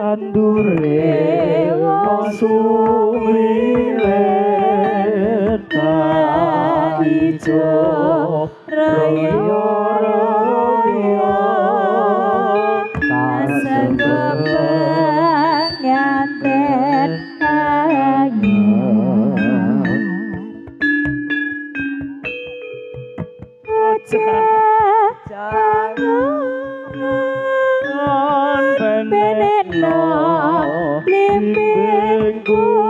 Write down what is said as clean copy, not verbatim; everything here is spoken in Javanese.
andure suwilet ijo royo royo kasegepeng nganten anyar jangan benekno limbingku